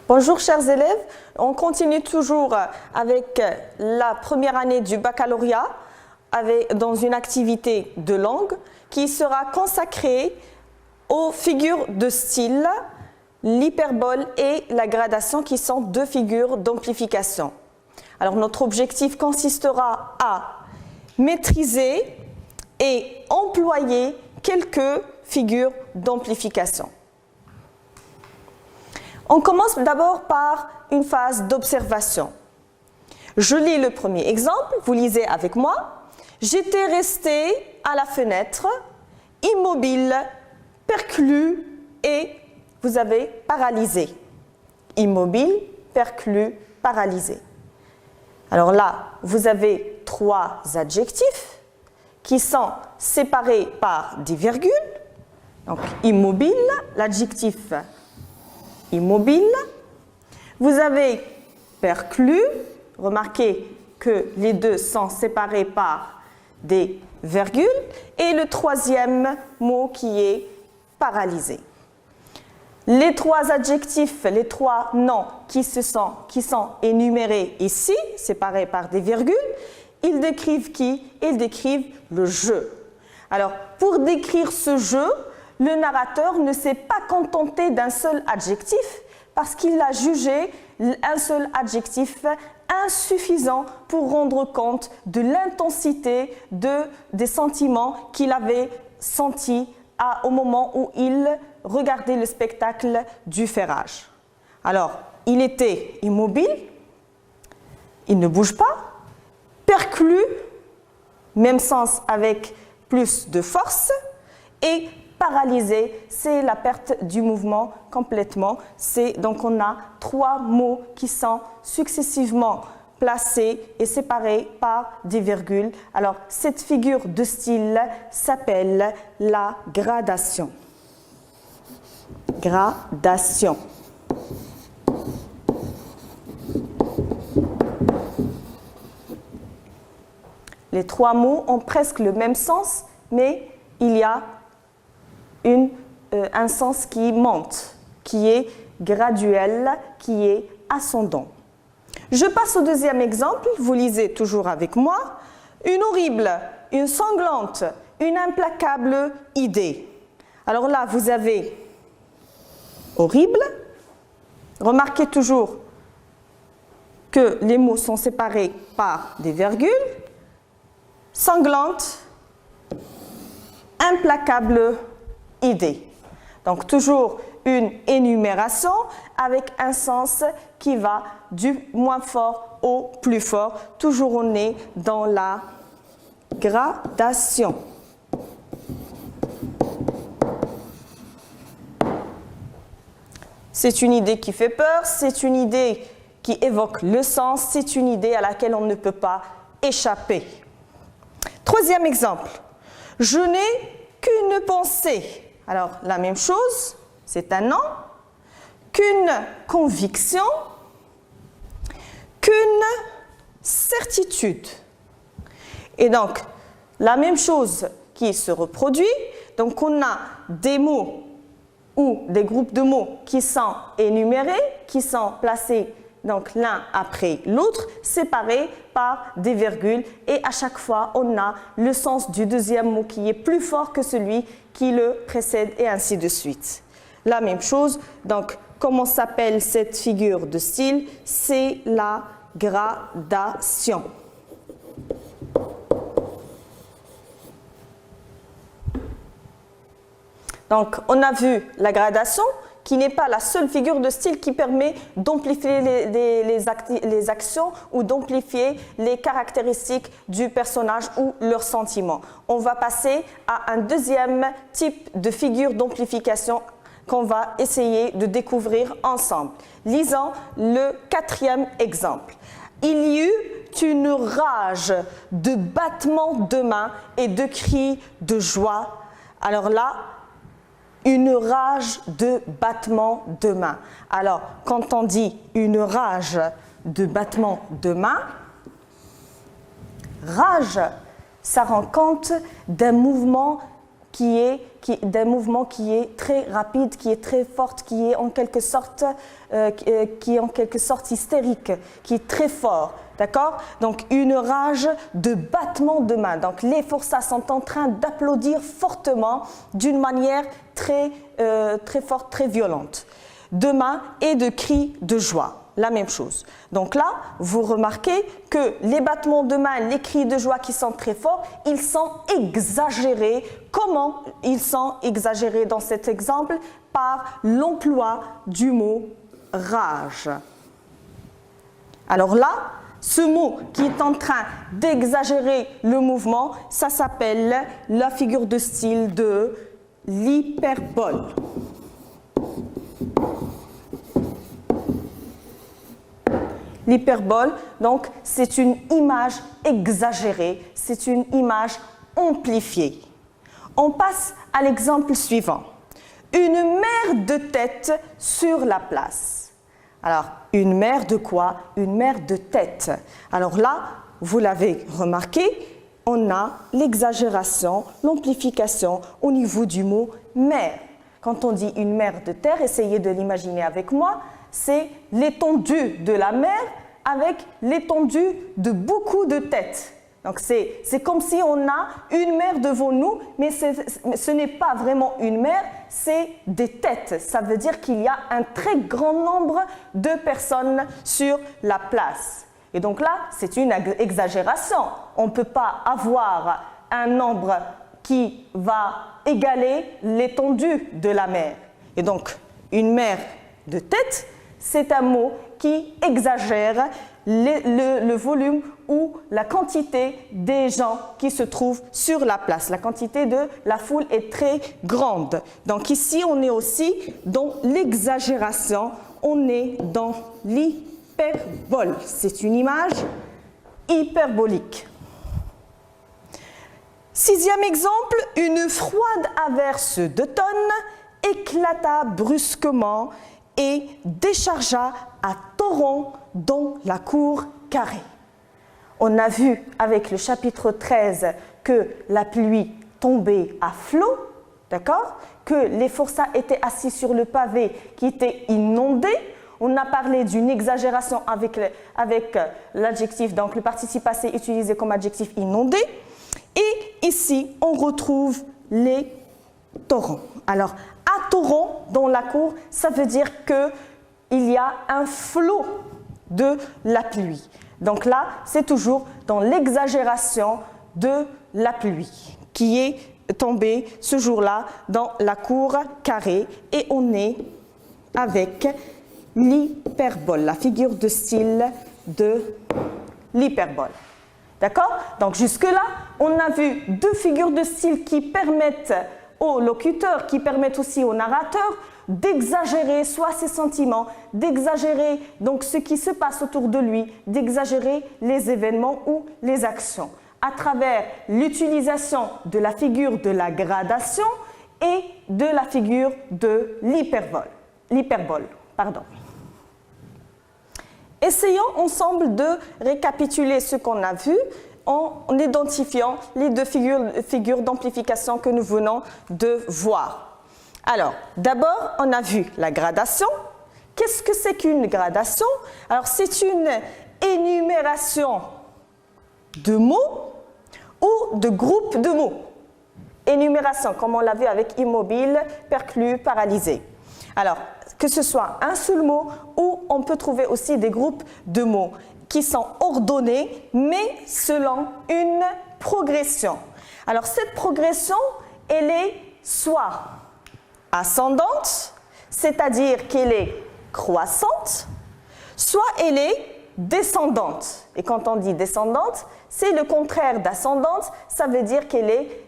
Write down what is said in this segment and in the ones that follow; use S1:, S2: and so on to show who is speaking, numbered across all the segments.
S1: Bonjour chers élèves, on continue toujours avec la première année du baccalauréat dans une activité de langue qui sera consacrée aux figures de style, l'hyperbole et la gradation qui sont deux figures d'amplification. Alors notre objectif consistera à maîtriser et employer quelques figures d'amplification. On commence d'abord par une phase d'observation. Je lis le premier exemple, vous lisez avec moi. J'étais resté à la fenêtre, immobile, perclus et vous avez paralysé. Immobile, perclus, paralysé. Alors là, vous avez trois adjectifs qui sont séparés par des virgules. Donc immobile, l'adjectif immobile. Vous avez perclus, remarquez que les deux sont séparés par des virgules, et le troisième mot qui est paralysé. Les trois adjectifs, les trois noms qui sont énumérés ici, séparés par des virgules, ils décrivent qui? Ils décrivent le jeu. Alors, pour décrire ce jeu, le narrateur ne s'est pas contenté d'un seul adjectif parce qu'il a jugé un seul adjectif insuffisant pour rendre compte de l'intensité des sentiments qu'il avait sentis au moment où il regardait le spectacle du ferrage. Alors, il était immobile, il ne bouge pas, perclus, même sens avec plus de force, et paralysé, c'est la perte du mouvement complètement. Donc on a trois mots qui sont successivement placés et séparés par des virgules. Alors cette figure de style s'appelle la gradation. Gradation. Les trois mots ont presque le même sens, mais il y a un sens qui monte, qui est graduel, qui est ascendant. Je passe au deuxième exemple, vous lisez toujours avec moi. Une horrible, une sanglante, une implacable idée. Alors là, vous avez horrible. Remarquez toujours que les mots sont séparés par des virgules. Sanglante, implacable idée. Donc toujours une énumération avec un sens qui va du moins fort au plus fort. Toujours on est dans la gradation. C'est une idée qui fait peur, c'est une idée qui évoque le sens, c'est une idée à laquelle on ne peut pas échapper. Troisième exemple. Je n'ai qu'une pensée. Alors, la même chose, c'est un nom, qu'une conviction, qu'une certitude. Et donc, la même chose qui se reproduit. Donc, on a des mots ou des groupes de mots qui sont énumérés, qui sont placés donc l'un après l'autre, séparés par des virgules, et à chaque fois, on a le sens du deuxième mot qui est plus fort que celui qui le précède, et ainsi de suite. La même chose, donc comment s'appelle cette figure de style? C'est la gradation. Donc, on a vu la gradation, qui n'est pas la seule figure de style qui permet d'amplifier les actions ou d'amplifier les caractéristiques du personnage ou leurs sentiments. On va passer à un deuxième type de figure d'amplification qu'on va essayer de découvrir ensemble. Lisons le quatrième exemple. Il y eut une rage de battements de mains et de cris de joie. Alors là, une rage de battements de mains. Alors, quand on dit une rage de battements de mains, rage, ça rend compte d'un mouvement d'un mouvement qui est très rapide, qui est très fort, qui est en quelque sorte hystérique, qui est très fort. D'accord? Donc une rage de battement de main. Donc les forçats sont en train d'applaudir fortement d'une manière très forte, très violente. De mains et de cris de joie. La même chose. Donc là, vous remarquez que les battements de main, les cris de joie qui sont très forts, ils sont exagérés. Comment ils sont exagérés dans cet exemple? Par l'emploi du mot rage. Alors là, ce mot qui est en train d'exagérer le mouvement, ça s'appelle la figure de style de l'hyperbole. L'hyperbole, donc, c'est une image exagérée, c'est une image amplifiée. On passe à l'exemple suivant. Une mer de tête sur la place. Alors, une mer de quoi? Une mer de tête. Alors là, vous l'avez remarqué, on a l'exagération, l'amplification au niveau du mot mer. Quand on dit une mer de terre, essayez de l'imaginer avec moi, c'est l'étendue de la mer avec l'étendue de beaucoup de têtes. Donc c'est comme si on a une mer devant nous, mais ce n'est pas vraiment une mer, c'est des têtes. Ça veut dire qu'il y a un très grand nombre de personnes sur la place. Et donc là, c'est une exagération. On ne peut pas avoir un nombre qui va égaler l'étendue de la mer. Et donc, une mer de têtes, c'est un mot qui exagère le volume ou la quantité des gens qui se trouvent sur la place. La quantité de la foule est très grande. Donc ici, on est aussi dans l'exagération, on est dans l'hyperbole. C'est une image hyperbolique. Sixième exemple, une froide averse d'automne éclata brusquement et déchargea à torrent dans la cour carrée. On a vu avec le chapitre 13 que la pluie tombait à flot, d'accord? Que les forçats étaient assis sur le pavé qui était inondé. On a parlé d'une exagération avec l'adjectif, donc le participe passé utilisé comme adjectif inondé. Et ici, on retrouve les torrents. Alors, à torrent dans la cour, ça veut dire qu'il y a un flot de la pluie. Donc là, c'est toujours dans l'exagération de la pluie qui est tombée ce jour-là dans la cour carrée. Et on est avec l'hyperbole, la figure de style de l'hyperbole. D'accord? Donc jusque-là, on a vu deux figures de style qui permettent au locuteur, qui permettent aussi au narrateur d'exagérer soit ses sentiments, d'exagérer donc ce qui se passe autour de lui, d'exagérer les événements ou les actions à travers l'utilisation de la figure de la gradation et de la figure de l'hyperbole. Essayons ensemble de récapituler ce qu'on a vu en identifiant les deux figures d'amplification que nous venons de voir. Alors, d'abord, on a vu la gradation. Qu'est-ce que c'est qu'une gradation? Alors, c'est une énumération de mots ou de groupes de mots. Énumération, comme on l'a vu avec immobile, perclus, paralysé. Alors, que ce soit un seul mot ou on peut trouver aussi des groupes de mots qui sont ordonnés, mais selon une progression. Alors, cette progression, elle est soit ascendante, c'est-à-dire qu'elle est croissante, soit elle est descendante. Et quand on dit descendante, c'est le contraire d'ascendante, ça veut dire qu'elle est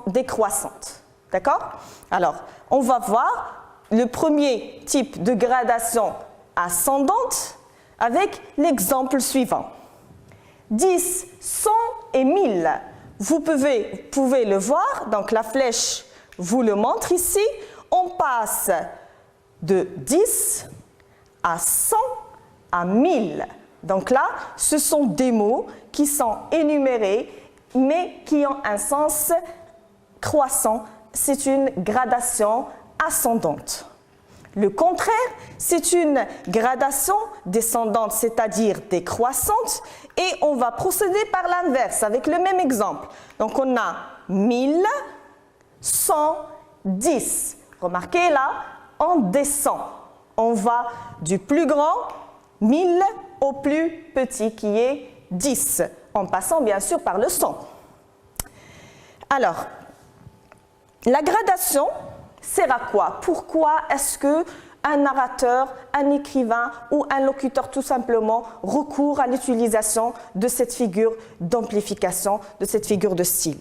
S1: décroissante. D'accord? Alors, on va voir le premier type de gradation ascendante avec l'exemple suivant. 10, 100 et 1000. Vous pouvez le voir, donc la flèche vous le montre ici. On passe de 10 à 100 à 1000. Donc là, ce sont des mots qui sont énumérés, mais qui ont un sens croissant, c'est une gradation ascendante. Le contraire, c'est une gradation descendante, c'est-à-dire décroissante, et on va procéder par l'inverse avec le même exemple. Donc on a 1110. Remarquez là, on descend. On va du plus grand, 1000, au plus petit qui est 10, en passant bien sûr par le 100. Alors, la gradation sert à quoi? Pourquoi est-ce qu'un narrateur, un écrivain ou un locuteur tout simplement recourt à l'utilisation de cette figure d'amplification, de cette figure de style?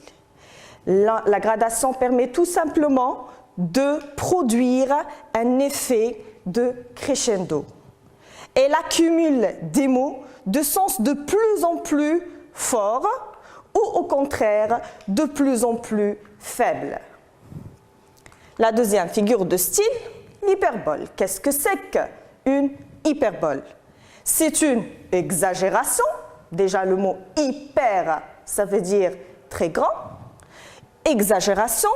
S1: La gradation permet tout simplement de produire un effet de crescendo. Elle accumule des mots de sens de plus en plus forts ou au contraire de plus en plus faibles. La deuxième figure de style, l'hyperbole. Qu'est-ce que c'est qu'une hyperbole? C'est une exagération. Déjà le mot hyper, ça veut dire très grand. Exagération,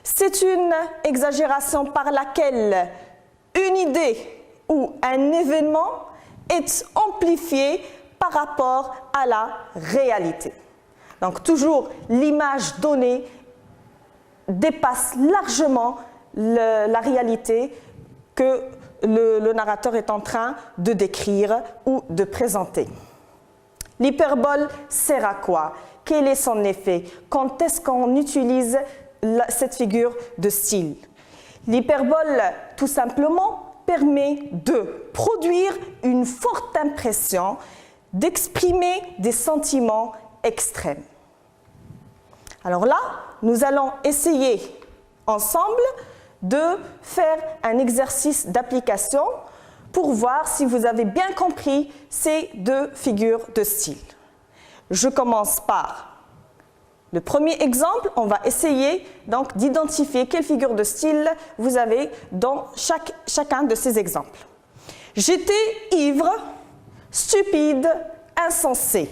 S1: c'est une exagération par laquelle une idée ou un événement est amplifié par rapport à la réalité. Donc toujours l'image donnée dépasse largement la réalité que le narrateur est en train de décrire ou de présenter. L'hyperbole sert à quoi? Quel est son effet? Quand est-ce qu'on utilise cette figure de style? L'hyperbole, tout simplement, permet de produire une forte impression, d'exprimer des sentiments extrêmes. Alors là, nous allons essayer ensemble de faire un exercice d'application pour voir si vous avez bien compris ces deux figures de style. Je commence par le premier exemple. On va essayer donc d'identifier quelle figure de style vous avez dans chacun de ces exemples. J'étais ivre, stupide, insensé.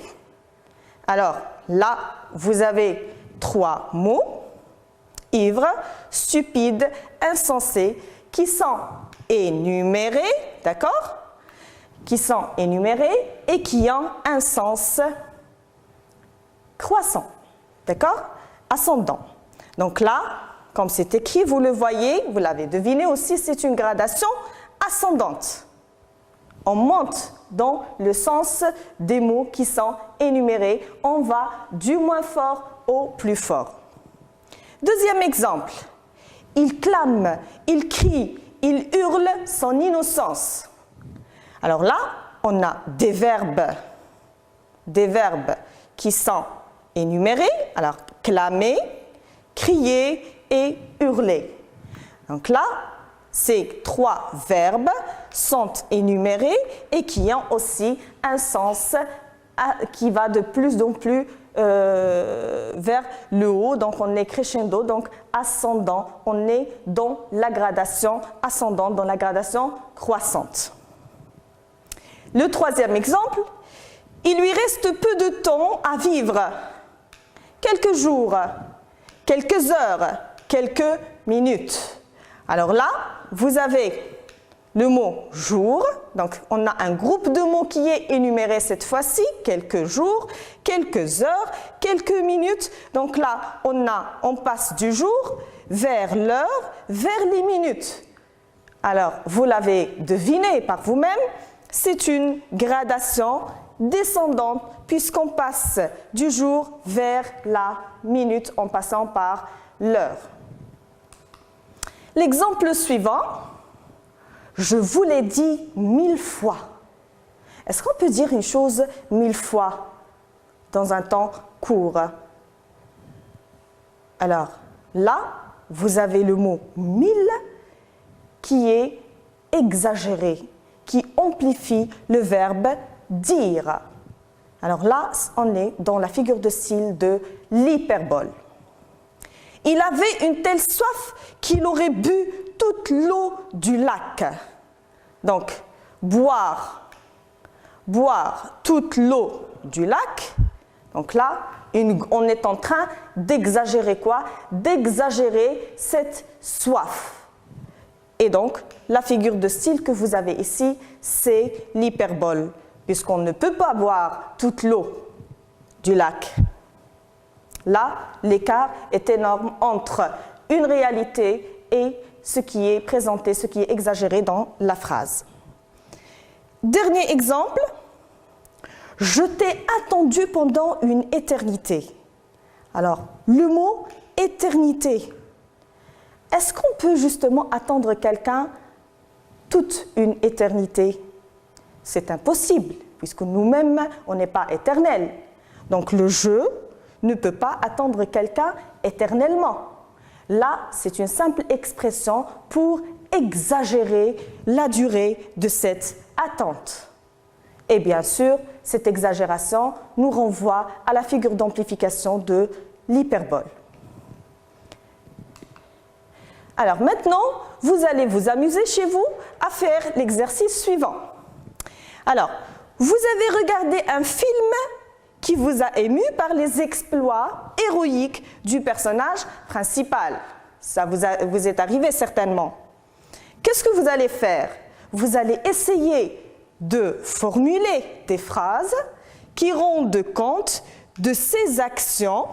S1: Alors là, vous avez trois mots, ivre, stupide, insensé, qui sont énumérés, d'accord? Qui sont énumérés et qui ont un sens croissant, d'accord? Ascendant. Donc là, comme c'est écrit, vous le voyez, vous l'avez deviné aussi, c'est une gradation ascendante. On monte dans le sens des mots qui sont énumérés. On va du moins fort au plus fort. Deuxième exemple. Il clame, il crie, il hurle son innocence. Alors là, on a des verbes qui sont énumérés. Alors, clamer, crier et hurler. Donc là, ces trois verbes sont énumérés et qui ont aussi un sens qui va de plus en plus vers le haut. Donc on est crescendo, donc ascendant. On est dans la gradation ascendante, dans la gradation croissante. Le troisième exemple, il lui reste peu de temps à vivre. Quelques jours, quelques heures, quelques minutes. Alors là, vous avez le mot jour, donc on a un groupe de mots qui est énuméré cette fois-ci, quelques jours, quelques heures, quelques minutes. Donc là, on passe du jour vers l'heure, vers les minutes. Alors, vous l'avez deviné par vous-même, c'est une gradation descendante puisqu'on passe du jour vers la minute en passant par l'heure. L'exemple suivant, je vous l'ai dit 1000 fois. Est-ce qu'on peut dire une chose 1000 fois dans un temps court? Alors là, vous avez le mot 1000 qui est exagéré, qui amplifie le verbe dire. Alors là, on est dans la figure de style de l'hyperbole. Il avait une telle soif qu'il aurait bu toute l'eau du lac. Donc, boire toute l'eau du lac. Donc là, on est en train d'exagérer quoi? D'exagérer cette soif. Et donc, la figure de style que vous avez ici, c'est l'hyperbole, puisqu'on ne peut pas boire toute l'eau du lac. Là, l'écart est énorme entre une réalité et ce qui est présenté, ce qui est exagéré dans la phrase. Dernier exemple. Je t'ai attendu pendant une éternité. Alors, le mot éternité. Est-ce qu'on peut justement attendre quelqu'un toute une éternité? C'est impossible, puisque nous-mêmes, on n'est pas éternels. Donc, le je ne peut pas attendre quelqu'un éternellement. Là, c'est une simple expression pour exagérer la durée de cette attente. Et bien sûr, cette exagération nous renvoie à la figure d'amplification de l'hyperbole. Alors maintenant, vous allez vous amuser chez vous à faire l'exercice suivant. Alors, vous avez regardé un film qui vous a ému par les exploits héroïques du personnage principal. Ça vous est arrivé certainement. Qu'est-ce que vous allez faire? Vous allez essayer de formuler des phrases qui rendent compte de ces actions.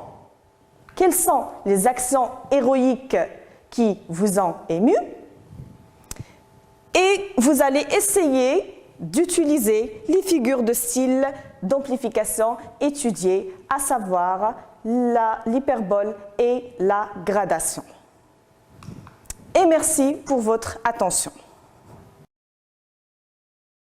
S1: Quelles sont les actions héroïques qui vous ont ému? Et vous allez essayer d'utiliser les figures de style d'amplification étudiées, à savoir l'hyperbole et la gradation. Et merci pour votre attention.